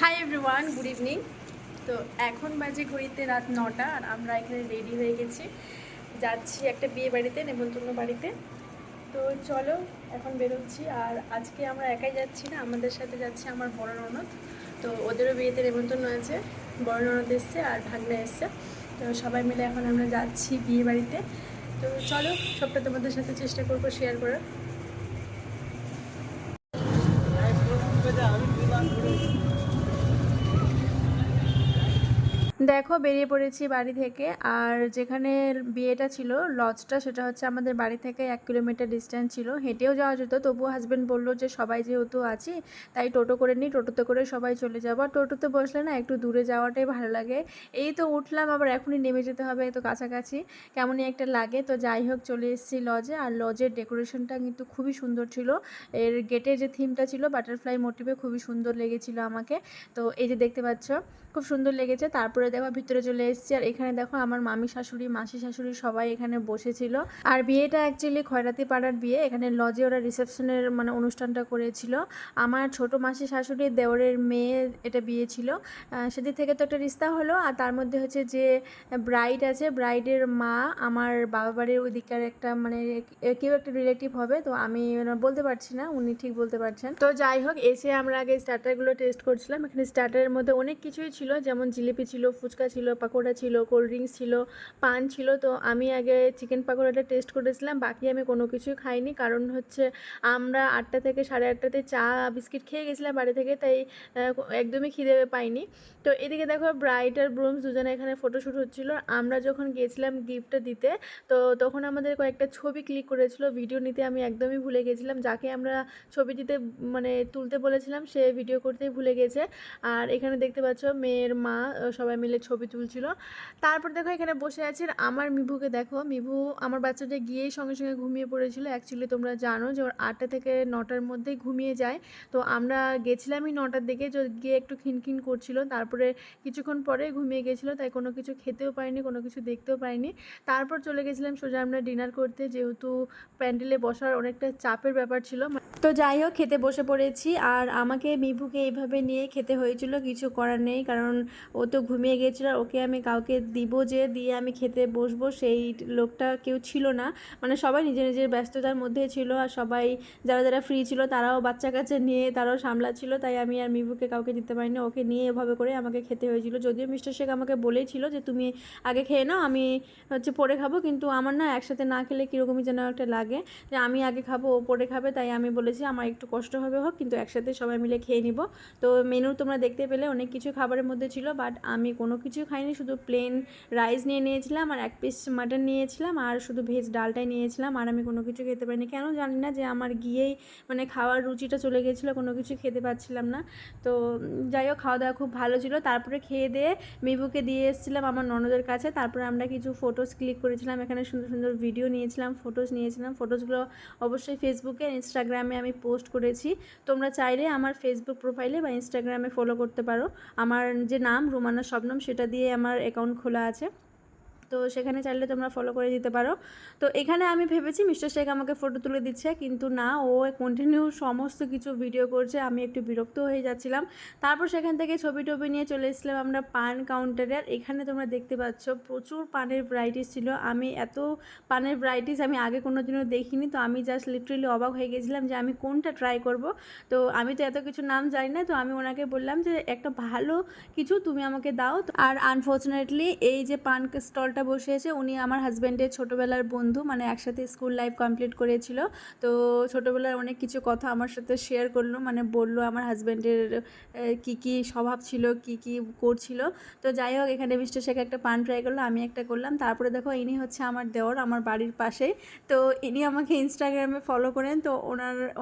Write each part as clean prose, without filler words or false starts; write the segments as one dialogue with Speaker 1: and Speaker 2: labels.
Speaker 1: Hi everyone, good evening. তো এখন বাজে ঘড়িতে রাত 9টা আর আমরা এখানে রেডি হয়ে গেছি, যাচ্ছি একটা বিয়ে বাড়িতে, নেমন্তন্ন বাড়িতে। তো চলো এখন বেরোচ্ছি। আর আজকে আমরা একাই যাচ্ছি না, আমাদের সাথে যাচ্ছে আমার বড় ননদ। তো ওদেরও বিয়েতে নেমন্তন্ন আছে, বড় ননদ এসছে আর ভাগ্নে এসছে। তো সবাই মিলে এখন আমরা যাচ্ছি বিয়ে বাড়িতে। তো চলো সবটা তোমাদের সাথে চেষ্টা করবো শেয়ার করার। দেখো বেরিয়ে পড়েছি বাড়ি থেকে। আর যেখানে বিয়েটা ছিল, লজটা, সেটা হচ্ছে আমাদের বাড়ি থেকে 1 কিলোমিটার ডিস্টেন্স ছিল। হেঁটেও যাওয়া যেত, তবুও হাজব্যান্ড বললো যে সবাই যেহেতু আছি তাই টোটো করে নিই, টোটোতে করে সবাই চলে যাবো। আর টোটোতে বসলে না একটু দূরে যাওয়াটাই ভালো লাগে। এই তো উঠলাম, আবার এখনই নেমে যেতে হবে, তো কাছাকাছি কেমনই একটা লাগে। তো যাই হোক চলে এসেছি লজে। আর লজের ডেকোরেশনটা কিন্তু খুবই সুন্দর ছিল। এর গেটের যে থিমটা ছিল বাটারফ্লাই মোটিভে, খুবই সুন্দর লেগেছিল আমাকে। তো এই যে দেখতে পাচ্ছ, খুব সুন্দর লেগেছে। তারপরে দেখো ভিতরে চলে এসেছি, আর এখানে দেখো আমার মামি শাশুড়ি, মাসি শাশুড়ি সবাই এখানে বসেছিল। আর বিয়েটা অ্যাকচুয়ালি খয়রাতি পাড়ার বিয়ে, এখানে লজে ওরা রিসেপশনের মানে অনুষ্ঠানটা করেছিল। আমার ছোট মাসি শাশুড়ির দেওরের মেয়ে এটা বিয়ে ছিল। সেদিক থেকে তো একটা রিস্তা হলো। আর তার মধ্যে হচ্ছে যে ব্রাইড আছে, ব্রাইডের মা আমার বাবা বাড়ির ওই দিককার একটা মানে কেউ একটা রিলেটিভ হবে। তো আমি বলতে পারছি না, উনি ঠিক বলতে পারছেন। তো যাই হোক, এসে আমরা আগে স্টার্টারগুলো টেস্ট করছিলাম। এখানে স্টার্টারের মধ্যে অনেক কিছুই ছিল, যেমন জিলিপি ছিল, ফুচকা ছিল, পাকোড়া ছিল, কোল্ড ড্রিঙ্কস ছিল, পান ছিল। তো আমি আগে চিকেন পাকোড়াটা টেস্ট করেছিলাম, বাকি আমি কোনো কিছুই খাইনি। কারণ হচ্ছে আমরা 8টা থেকে 8:30টাতে চা বিস্কিট খেয়ে গেছিলাম বাড়ি থেকে, তাই একদমই খিদে পাইনি। তো এদিকে দেখো ব্রাইড আর ব্রুমস দুজনে এখানে ফটোশ্যুট হচ্ছিলো। আমরা যখন গিয়েছিলাম গিফটটা দিতে, তো তখন আমাদের কয়েকটা ছবি ক্লিক করেছিল, ভিডিও নিতে আমি একদমই ভুলে গেছিলাম। যাকে আমরা ছবি দিতে মানে তুলতে বলেছিলাম সে ভিডিও করতেই ভুলে গেছে। আর এখানে দেখতে পাচ্ছ মেয়ের মা সবাই মিলে ছবি তুলছিল। তারপর দেখো এখানে বসে আছি, আর আমার মিভুকে দেখো, মিভু আমার বাচ্চাটা গিয়েই সঙ্গে সঙ্গে ঘুমিয়ে পড়েছিল। অ্যাকচুয়ালি তোমরা জানো যে ওর 8টা থেকে 9টার মধ্যেই ঘুমিয়ে যায়। তো আমরা গেছিলামই 9টার দিকে, গিয়ে একটু খিনখিন করছিল, তারপরে কিছুক্ষণ পরে ঘুমিয়ে গেছিলো, তাই কোনো কিছু খেতেও পারিনি, কোনো কিছু দেখতেও পারিনি। তারপর চলে গেছিলাম সোজা আমরা ডিনার করতে, যেহেতু প্যান্ডেলে বসার অনেকটা চাপের ব্যাপার ছিল। তো যাই হোক খেতে বসে পড়েছি। আর আমাকে মিভুকে এইভাবে নিয়ে খেতে হয়েছিল, কিছু করার নেই, কারণ ও তো ঘুমিয়ে গিয়েছিল। আর ওকে আমি কাউকে দিব যে দিয়ে আমি খেতে বসবো সেই লোকটা কেউ ছিল না। মানে সবাই নিজের নিজের ব্যস্ততার মধ্যে ছিল, আর সবাই যারা যারা ফ্রি ছিল তারাও বাচ্চা কাচ্চা নিয়ে তারাও সামলাচ্ছিল, তাই আমি আর মিভুকে কাউকে দিতে পারিনি। ওকে নিয়ে এভাবে করে আমাকে খেতে হয়েছিল। যদিও মিস্টার শেখ আমাকে বলেছিল যে তুমি আগে খেয়ে নাও, আমি হচ্ছে পরে খাবো, কিন্তু আমার না একসাথে না খেলে কীরকমই যেন একটা লাগে, যে আমি আগে খাবো ও পরে খাবে। তাই আমি বলেছি আমার একটু কষ্ট হবে হোক, কিন্তু একসাথে সবাই মিলে খেয়ে নিব। তো মেনু তোমরা দেখতে পেলে অনেক কিছু খাবারের মধ্যে ছিল, বাট আমি কোনো কিছু খাইনি, শুধু প্লেন রাইস নিয়ে নিয়েছিলাম আর 1 পিস মাটন নিয়েছিলাম আর শুধু ভেজ ডালটাই নিয়েছিলাম। আর আমি কোনো কিছু খেতে পারিনি, কেন জানি না, যে আমার গিয়েই মানে খাওয়ার রুচিটা চলে গেছিলো, কোনো কিছু খেতে পাচ্ছিলাম না। তো যাই হোক খাওয়া দাওয়া খুব ভালো ছিল। তারপরে খেয়ে দিয়ে মিবুকে দিয়ে এসেছিলাম আমার ননদের কাছে। তারপরে আমরা কিছু ফটোস ক্লিক করেছিলাম, এখানে সুন্দর সুন্দর ভিডিও নিয়েছিলাম, ফটোস নিয়েছিলাম। ফটোসগুলো অবশ্যই ফেসবুকে ইনস্টাগ্রামে আমি পোস্ট করেছি। তোমরা চাইলে আমার ফেসবুক প্রোফাইলে বা ইনস্টাগ্রামে ফলো করতে পারো। আমার যে নাম রুমানা শবনম, সেটা দিয়ে আমার অ্যাকাউন্ট খোলা আছে, তো সেখানে চাইলে তোমরা ফলো করে দিতে পারো। তো এখানে আমি ভেবেছি মিস্টার শেখ আমাকে ফটো তুলে দিচ্ছে, কিন্তু না, ও কন্টিনিউ সমস্ত কিছু ভিডিও করছে। আমি একটু বিরক্ত হয়ে যাচ্ছিলাম। তারপর সেখান থেকে ছবি টবি নিয়ে চলে এসেছিলাম আমরা পান কাউন্টারে। আর এখানে তোমরা দেখতে পাচ্ছ প্রচুর পানের ভ্যারাইটিস ছিল। আমি এত পানের ভ্যারাইটিস আমি আগে কোনো দিনও দেখিনি। তো আমি জাস্ট লিটারেলি অবাক হয়ে গেছিলাম যে আমি কোনটা ট্রাই করব। তো আমি তো এত কিছু নাম জানি না, তো আমি ওনাকে বললাম যে একটা ভালো কিছু তুমি আমাকে দাও। আর আনফর্চুনেটলি এই যে পান স্টলটা বসিয়েছে উনি আমার হাজব্যান্ডের ছোটোবেলার বন্ধু, মানে একসাথে স্কুল লাইফ কমপ্লিট করেছিল। তো ছোটোবেলার অনেক কিছু কথা আমার সাথে শেয়ার করলো, মানে বললো আমার হাজব্যান্ডের কী কী স্বভাব ছিল, কী কী করছিল। তো যাই হোক এখানে মিস্টার শেখ একটা পান ট্রাই করলো, আমি একটা করলাম। তারপরে দেখো ইনি হচ্ছে আমার দেওর, আমার বাড়ির পাশেই। তো ইনি আমাকে ইনস্টাগ্রামে ফলো করেন। তো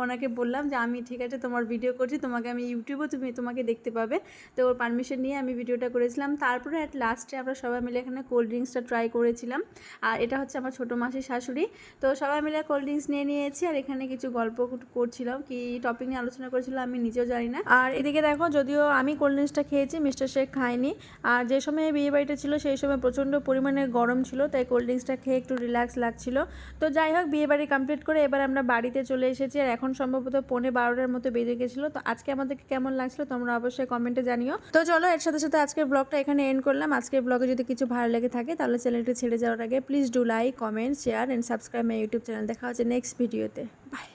Speaker 1: ওনাকে বললাম যে আমি ঠিক আছে তোমার ভিডিও করছি, তোমাকে আমি ইউটিউবে তোমাকে দেখতে পাবে। তো ওর পারমিশন নিয়ে আমি ভিডিওটা করেছিলাম। তারপরে অ্যাট লাস্টে আমরা সবাই মিলে এখানে কোল্ড ড্রিঙ্কসটা ট্রাই করেছিলাম। আর এটা হচ্ছে আমার ছোটো মাসির শাশুড়ি। তো সবাই মিলে কোল্ড ড্রিঙ্কস নিয়ে নিয়েছি আর এখানে কিছু গল্প করছিলাম, কি টপিক নিয়ে আলোচনা করছিলাম আমি নিজেও জানি না। আর এদিকে দেখো, যদিও আমি কোল্ড ড্রিঙ্কসটা খেয়েছি, মিস্টার শেখ খায়নি। আর যে সময় বিয়ে বাড়িটা ছিল সেই সময় প্রচণ্ড পরিমাণে গরম ছিল, তাই কোল্ড ড্রিঙ্কসটা খেয়ে একটু রিল্যাক্স লাগছিল। তো যাই হোক, বিয়ে বাড়ি কমপ্লিট করে এবার আমরা বাড়িতে চলে এসেছি আর এখন সম্ভবত 11:15 মতো বেজে গেছিলো। তো আজকে আমাদেরকে কেমন লাগছিল তোমরা অবশ্যই কমেন্টে জানিও। তো চলো, এর সাথে সাথে আজকের ব্লগটা এখানে এন্ড করলাম। আজকের ব্লগে যদি কিছু ভালো লেগে থাকে তাহলে চ্যানেলটি ছেড়ে যাওয়ার আগে please do like, comment, share and subscribe my YouTube channel. দেখা হচ্ছে নেক্সট ভিডিওতে। বাই।